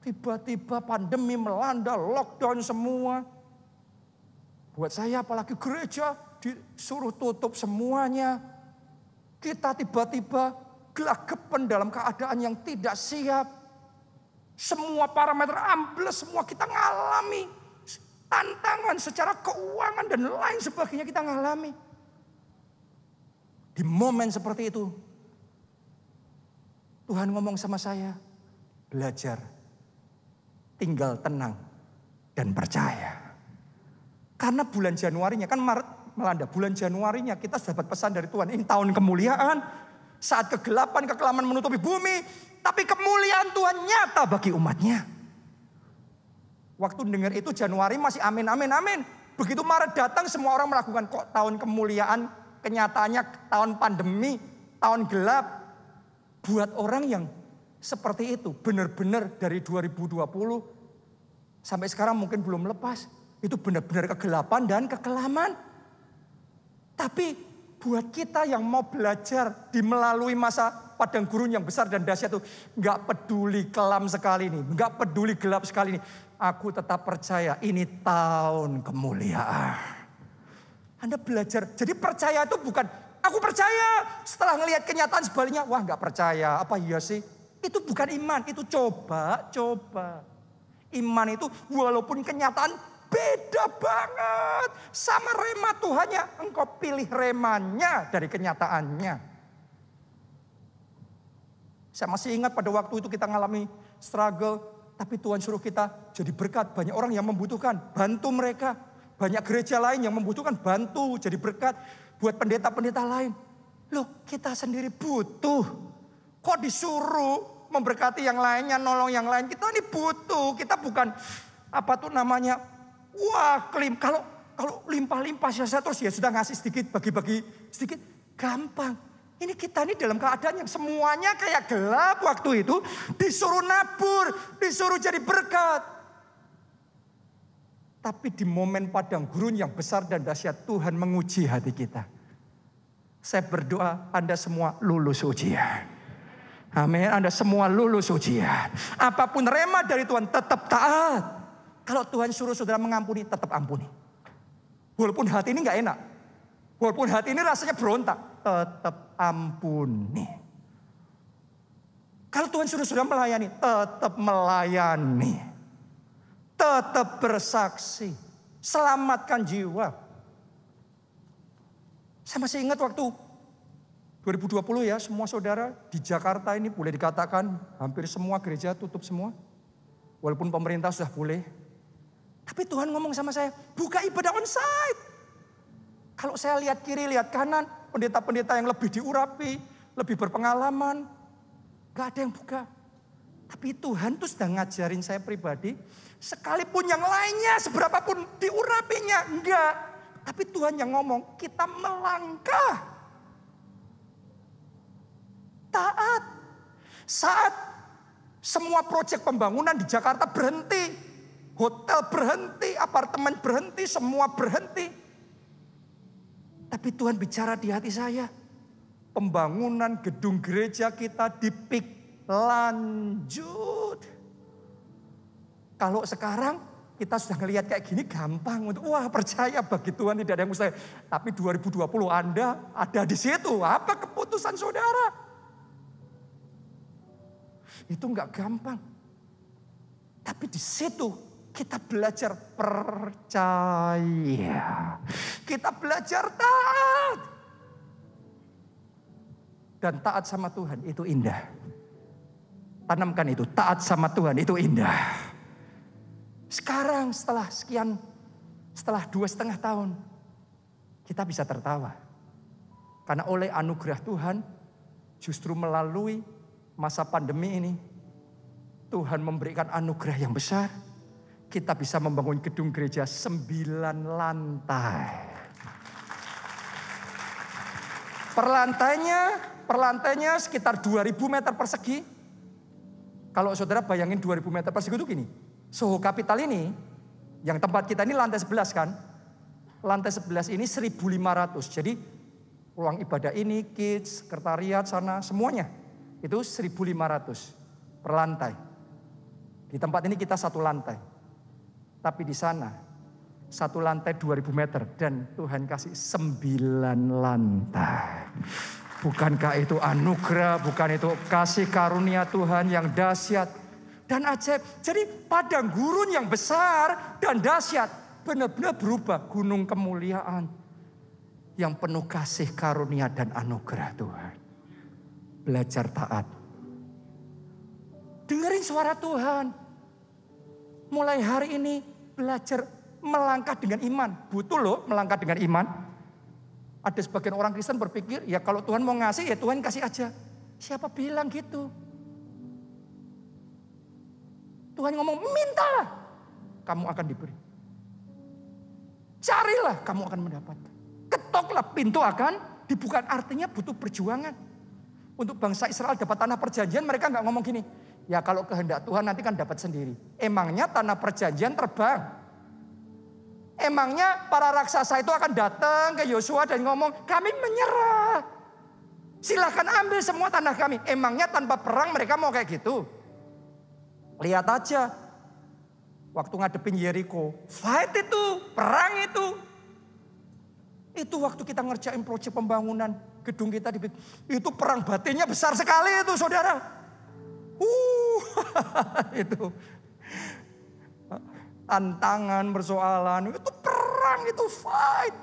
Tiba-tiba pandemi melanda, lockdown semua. Buat saya apalagi gereja disuruh tutup semuanya. Kita tiba-tiba gelagapan dalam keadaan yang tidak siap. Semua parameter ambles, semua kita ngalami. Tantangan secara keuangan dan lain sebagainya kita ngalami. Di momen seperti itu, Tuhan ngomong sama saya, belajar. tinggal tenang dan percaya. Karena bulan Januarinya, kan Maret melanda, bulan Januarinya kita sudah dapat pesan dari Tuhan. Ini tahun kemuliaan, saat kegelapan, kekelaman menutupi bumi. Tapi kemuliaan Tuhan nyata bagi umatnya. Waktu dengar itu Januari masih amin, amin, amin. Begitu Maret datang semua orang melakukan, kok tahun kemuliaan, kenyataannya tahun pandemi, tahun gelap. Buat orang yang seperti itu, benar-benar dari 2020 sampai sekarang mungkin belum lepas. Itu benar-benar kegelapan dan kekelaman. Tapi buat kita yang mau belajar di melalui masa padang gurun yang besar dan dahsyat itu, nggak peduli kelam sekali ini, nggak peduli gelap sekali ini, aku tetap percaya ini tahun kemuliaan. Anda belajar, jadi percaya itu bukan aku percaya setelah ngelihat kenyataan sebaliknya, wah nggak percaya, apa iya sih? Itu bukan iman, itu coba. Iman itu walaupun kenyataan beda banget sama rema Tuhannya. Engkau pilih remanya dari kenyataannya. Saya masih ingat pada waktu itu kita ngalami struggle. Tapi Tuhan suruh kita jadi berkat. Banyak orang yang membutuhkan, bantu mereka. Banyak gereja lain yang membutuhkan, bantu jadi berkat. Buat pendeta-pendeta lain. Loh, kita sendiri butuh. Kok disuruh memberkati yang lainnya, nolong yang lain. Kita ini butuh. Kita bukan wah, kalau limpah-limpah saya terus ya sudah ngasih sedikit, bagi-bagi sedikit, gampang. Ini kita ini dalam keadaan yang semuanya kayak gelap waktu itu, disuruh nabur, disuruh jadi berkat. Tapi di momen padang gurun yang besar dan dahsyat, Tuhan menguji hati kita. Saya berdoa Anda semua lulus ujian. Amin, Anda semua lulus ujian. Apapun rema dari Tuhan tetap taat. Kalau Tuhan suruh saudara mengampuni, tetap ampuni. Walaupun hati ini gak enak. Walaupun hati ini rasanya berontak, tetap ampuni. Kalau Tuhan suruh saudara melayani, tetap melayani. Tetap bersaksi. Selamatkan jiwa. Saya masih ingat waktu 2020 ya, semua saudara di Jakarta ini boleh dikatakan hampir semua gereja tutup semua. Walaupun pemerintah sudah boleh. Tapi Tuhan ngomong sama saya, buka ibadah onsite. Kalau saya lihat kiri, lihat kanan, pendeta-pendeta yang lebih diurapi, lebih berpengalaman, gak ada yang buka. Tapi Tuhan tuh sedang ngajarin saya pribadi, sekalipun yang lainnya seberapapun diurapinya, enggak. Tapi Tuhan yang ngomong, kita melangkah. Taat. Saat semua proyek pembangunan di Jakarta berhenti. Hotel berhenti, apartemen berhenti, semua berhenti. Tapi Tuhan bicara di hati saya. Pembangunan gedung gereja kita dipik lanjut. Kalau sekarang kita sudah ngelihat kayak gini gampang. Wah, percaya bagi Tuhan tidak ada yang mustahil. Tapi 2020 Anda ada di situ. Apa keputusan saudara? Itu enggak gampang. Tapi di situ kita belajar percaya. Kita belajar taat. Dan taat sama Tuhan itu indah. Tanamkan itu, taat sama Tuhan itu indah. Sekarang setelah 2,5 tahun, kita bisa tertawa. Karena oleh anugerah Tuhan, justru melalui masa pandemi ini, Tuhan memberikan anugerah yang besar. Kita bisa membangun gedung gereja 9 lantai. Perlantainya sekitar 2.000 meter persegi. Kalau saudara bayangin 2.000 meter persegi itu gini. Soho Capital ini, yang tempat kita ini lantai 11 kan. Lantai 11 ini 1.500. Jadi ruang ibadah ini, kids, sekretariat sana, semuanya. Itu 1.500 per lantai. Di tempat ini kita 1 lantai. Tapi di sana 1 lantai 2.000 meter dan Tuhan kasih 9 lantai. Bukankah itu anugerah, bukan itu kasih karunia Tuhan yang dahsyat dan ajaib. Jadi padang gurun yang besar dan dahsyat benar-benar berubah gunung kemuliaan yang penuh kasih karunia dan anugerah Tuhan. Belajar taat. Dengerin suara Tuhan. mulai hari ini belajar melangkah dengan iman. Butuh loh melangkah dengan iman. Ada sebagian orang Kristen berpikir, ya kalau Tuhan mau ngasih, ya Tuhan kasih aja. Siapa bilang gitu? Tuhan ngomong, mintalah, kamu akan diberi. Carilah, kamu akan mendapatkan. Ketoklah, pintu akan dibuka. Artinya butuh perjuangan. Untuk bangsa Israel dapat tanah perjanjian, mereka nggak ngomong gini, ya kalau kehendak Tuhan nanti kan dapat sendiri. Emangnya tanah perjanjian terbang? Emangnya para raksasa itu akan datang ke Yosua dan ngomong, kami menyerah. Silahkan ambil semua tanah kami. Emangnya tanpa perang mereka mau kayak gitu? Lihat aja. Waktu ngadepin Yeriko. Fight itu, perang itu. Itu waktu kita ngerjain proyek pembangunan gedung kita. Itu perang batinnya besar sekali itu saudara. Itu. Tantangan, persoalan, itu perang, itu fight.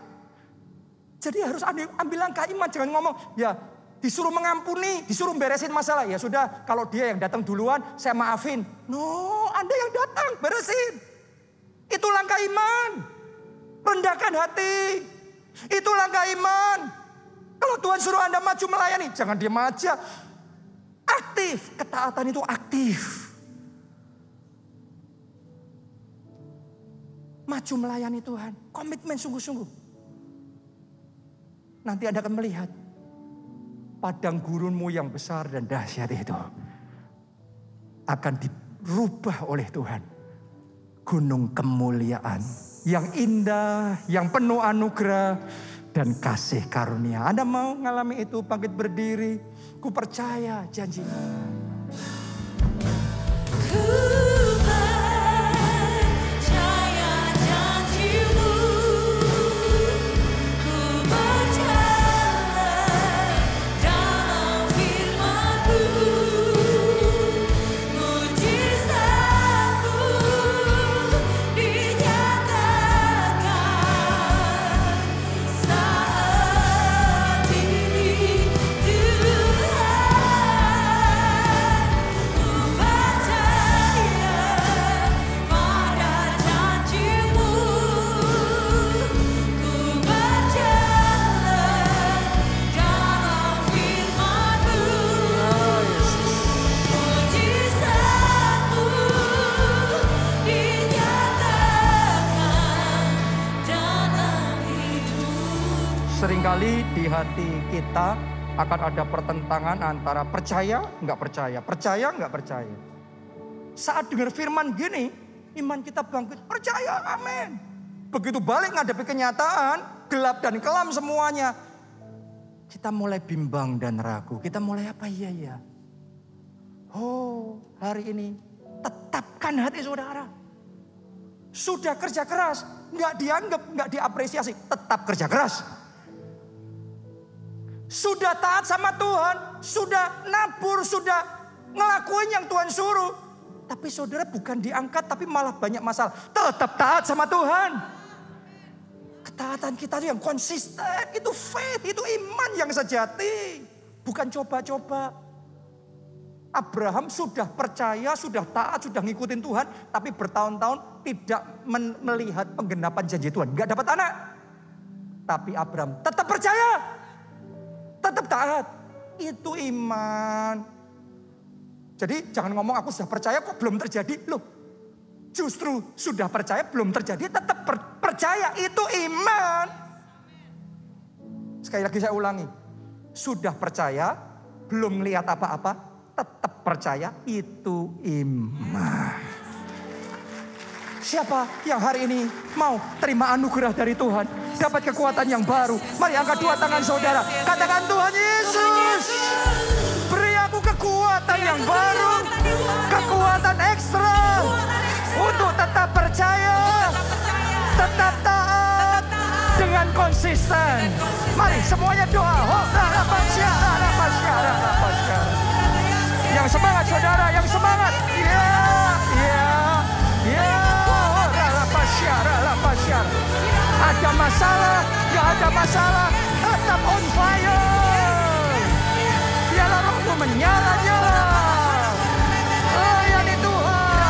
Jadi harus ambil langkah iman, jangan ngomong, ya disuruh mengampuni, disuruh beresin masalah. Ya sudah, kalau dia yang datang duluan, saya maafin. No, Anda yang datang, beresin. Itu langkah iman. Rendahkan hati. Itu langkah iman. Kalau Tuhan suruh Anda maju melayani, jangan diam aja. Aktif, ketaatan itu aktif. Maju melayani Tuhan. Komitmen sungguh-sungguh. Nanti Anda akan melihat. Padang gurunmu yang besar dan dahsyat itu. Akan dirubah oleh Tuhan. Gunung kemuliaan. Yang indah, yang penuh anugerah. Dan kasih karunia. Anda mau mengalami itu, bangkit berdiri. Ku percaya janji-Mu. Seringkali di hati kita akan ada pertentangan antara percaya, nggak percaya, percaya, nggak percaya. Saat dengar firman gini, iman kita bangkit, percaya, amin. Begitu balik ngadepi kenyataan, gelap dan kelam semuanya. Kita mulai bimbang dan ragu, kita mulai apa iya. Oh, hari ini tetapkan hati saudara. Sudah kerja keras, nggak dianggap, nggak diapresiasi, tetap kerja keras. Sudah taat sama Tuhan, sudah nabur, sudah ngelakuin yang Tuhan suruh. Tapi saudara bukan diangkat, tapi malah banyak masalah. Tetap taat sama Tuhan. Ketaatan kita itu yang konsisten, itu faith, itu iman yang sejati. Bukan coba-coba. Abraham sudah percaya, sudah taat, sudah ngikutin Tuhan. Tapi bertahun-tahun tidak melihat penggenapan janji Tuhan. Gak dapat anak. Tapi Abraham tetap percaya. Tetap taat. Itu iman. Jadi jangan ngomong aku sudah percaya kok belum terjadi. Loh, justru sudah percaya belum terjadi tetap percaya. Itu iman. Sekali lagi saya ulangi. Sudah percaya belum melihat apa-apa. Tetap percaya. Itu iman. Siapa yang hari ini mau terima anugerah dari Tuhan, dapat kekuatan yang baru? Mari angkat dua tangan saudara, katakan Tuhan Yesus, beri aku kekuatan yang baru, kekuatan ekstra untuk tetap percaya, tetap taat dengan konsisten. Mari semuanya doa. Yang semangat saudara, yang semangat. Ada masalah, gak ada masalah, tetap on fire. Biarlah rohmu menyala-nyala. Layani Tuhan.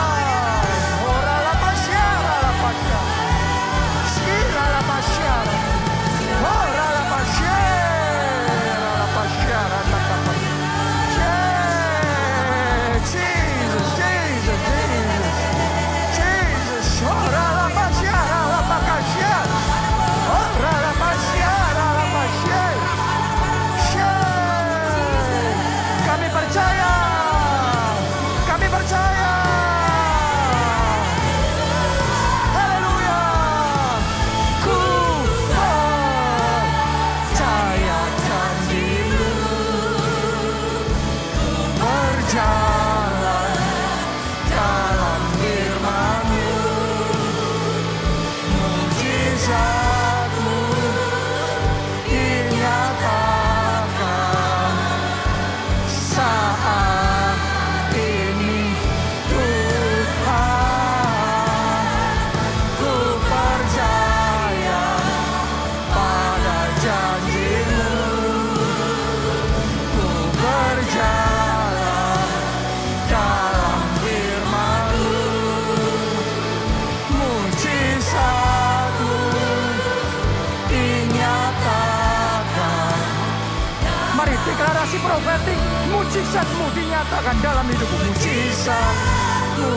deklarasi profetik, mujizatmu dinyatakan dalam hidupmu. Mujizatmu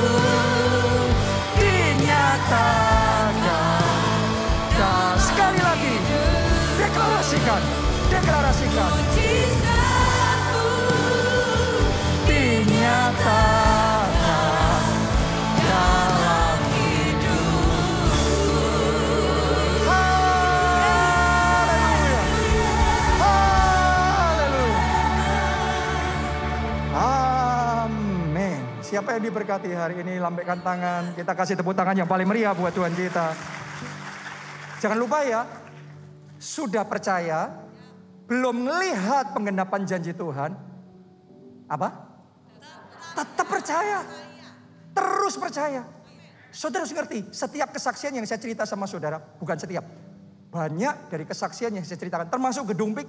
dinyatakan. Dan sekali lagi, deklarasikan. Mujizatmu dinyatakan dalam hidupku. Haleluya. Haleluya. Amin. Siapa yang diberkati hari ini, lambaikan tangan. Kita kasih tepuk tangan yang paling meriah buat Tuhan kita. Jangan lupa ya, sudah percaya, belum melihat penggenapan janji Tuhan, apa? Tetap percaya. Terus percaya. Saudara harus ngerti, setiap kesaksian yang saya cerita sama saudara, bukan setiap, banyak dari kesaksian yang saya ceritakan, termasuk Gedung Pik,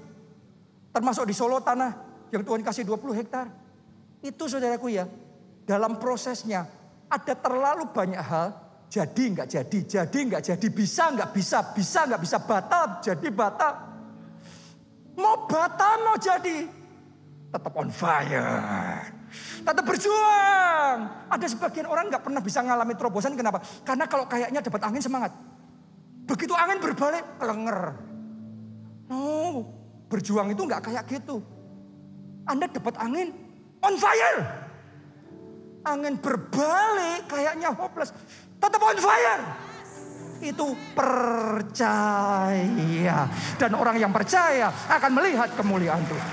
termasuk di Solo tanah yang Tuhan kasih 20 hektar. Itu saudaraku ya, dalam prosesnya ada terlalu banyak hal. Jadi nggak jadi, bisa nggak bisa, batal jadi batal. Mau batal mau jadi, tetap on fire, tetap berjuang. Ada sebagian orang nggak pernah bisa ngalami terobosan, kenapa? Karena kalau kayaknya dapat angin semangat, begitu angin berbalik kelenger. No, berjuang itu nggak kayak gitu. Anda dapat angin on fire, angin berbalik kayaknya hopeless. Tetap on fire. Itu percaya. Dan orang yang percaya akan melihat kemuliaan Tuhan.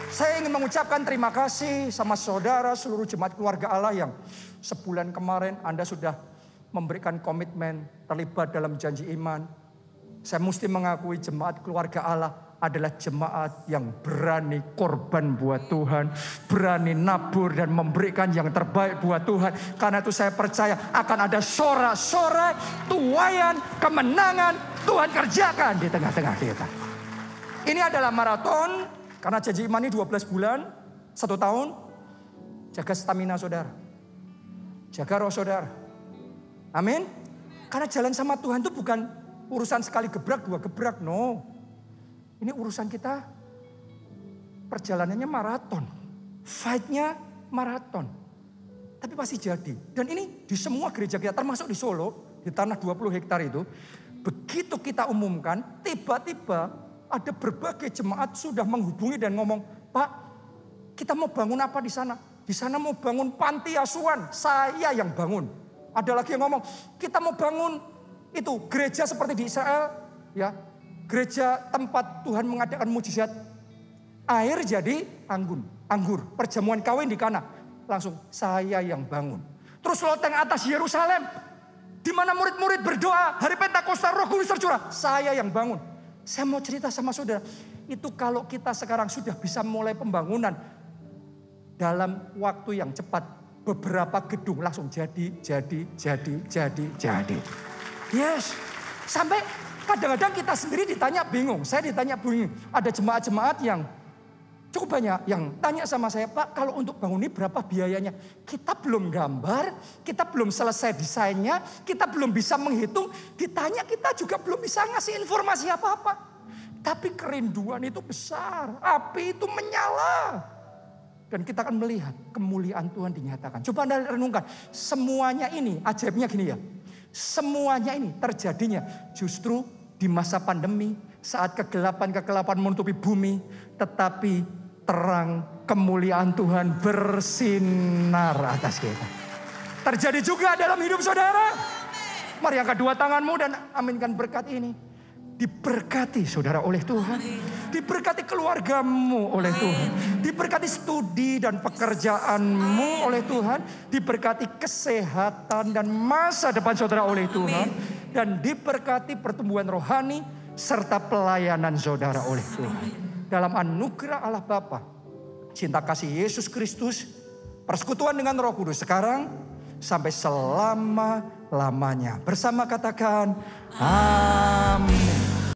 Saya ingin mengucapkan terima kasih sama saudara seluruh jemaat keluarga Allah yang sebulan kemarin Anda sudah memberikan komitmen terlibat dalam janji iman. Saya mesti mengakui jemaat keluarga Allah adalah jemaat yang berani korban buat Tuhan, berani nabur dan memberikan yang terbaik buat Tuhan. Karena itu saya percaya akan ada sorak-sorai, tuaian, kemenangan Tuhan kerjakan di tengah-tengah kita. Ini adalah maraton, karena janji iman ini 12 bulan, 1 tahun. Jaga stamina saudara, jaga roh saudara. Amin. Karena jalan sama Tuhan itu bukan urusan sekali gebrak, 2 gebrak, no. Ini urusan kita, perjalanannya maraton. Fight-nya maraton. Tapi pasti jadi. Dan ini di semua gereja kita, termasuk di Solo, di tanah 20 hektar itu. Begitu kita umumkan, tiba-tiba ada berbagai jemaat sudah menghubungi dan ngomong, Pak, kita mau bangun apa di sana? Di sana mau bangun panti asuhan, saya yang bangun. Ada lagi yang ngomong, kita mau bangun itu gereja seperti di Israel, ya. Gereja tempat Tuhan mengadakan mujizat. Air jadi anggur. Perjamuan kawin di Kana. Langsung saya yang bangun. Terus loteng atas Yerusalem. Di mana murid-murid berdoa. Hari Pentakosta Roh Kudus tercurah. Saya yang bangun. Saya mau cerita sama saudara. Itu kalau kita sekarang sudah bisa mulai pembangunan. Dalam waktu yang cepat. Beberapa gedung langsung jadi. Yes. Sampai kadang-kadang kita sendiri ditanya bingung. Saya ditanya bingung. Ada jemaat-jemaat yang cukup banyak yang tanya sama saya, Pak, kalau untuk bangun ini berapa biayanya? Kita belum gambar, kita belum selesai desainnya, kita belum bisa menghitung. Ditanya kita juga belum bisa ngasih informasi apa-apa. Tapi kerinduan itu besar, api itu menyala. Dan kita akan melihat kemuliaan Tuhan dinyatakan. Coba Anda renungkan, semuanya ini ajaibnya gini ya. Semuanya ini terjadinya justru di masa pandemi, saat kegelapan menutupi bumi, tetapi terang kemuliaan Tuhan bersinar atas kita. Terjadi juga dalam hidup saudara. Mari angkat 2 tanganmu dan aminkan berkat ini. Diberkati saudara oleh Tuhan. Diberkati keluargamu oleh Tuhan. Diberkati studi dan pekerjaanmu oleh Tuhan. Diberkati kesehatan dan masa depan saudara oleh Tuhan. Dan diberkati pertumbuhan rohani serta pelayanan saudara oleh Tuhan. Dalam anugerah Allah Bapa, cinta kasih Yesus Kristus, persekutuan dengan Roh Kudus sekarang sampai selama-lamanya. Bersama katakan, amin.